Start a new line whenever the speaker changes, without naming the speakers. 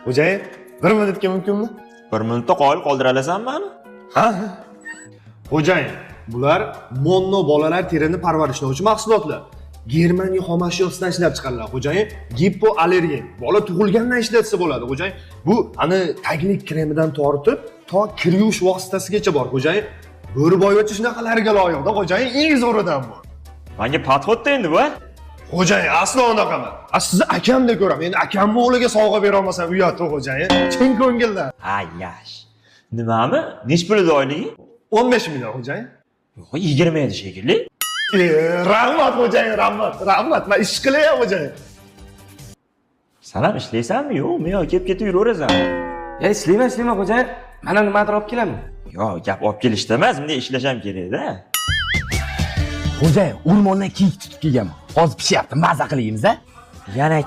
Xo'jayin, 1 minutga mumkinmi?
1 minutda qoyil qoldira olasanmi mani?
Ha? Xo'jayin, bular Monno bolalar terini parvarishlovchi mahsulotlar. Germaniya xomashyosidan ishlab chiqariladi, xo'jayin. Gipoallergen. Bola tug'ilgandan ishlatsa bo'ladi, xo'jayin. Bu ani taglik kremidan tortib, to kir yuvish vositasigacha bor, xo'jayin. Bo'riboyvachcha shunaqalarga loyiqda, xo'jayin, eng zo'ridan bu.
Menga podxodda endi bu.
Xo'jayin, aslo unaqaman. Sizni akamdek ko'raman. Endi akamni o'g'liga sovg'a bera olmasam uyatda, xo'jayin. Chin ko'ngildan.
Ayyash. Nimami? Nech pulida oyligi?
15 million, xo'jayin.
Yo'q, 20 edi shekilli.
Rahmat xo'jayin, rahmat. Men ish qilayapman xo'jayin.
Sen ham ishlaysanmi yo'qmi yo kelib-ketib yuraverasanmi?
Ishlayman xo'jayin. Mana nimadir olib kelaman.
Yo, gap olib kelishda emas, bunday ishlasham kerak-da.
Xo'jayin, o'rmondan kiyik tutib kelganman. Hozir pishyapti, maza qilaymiz-a?
Yana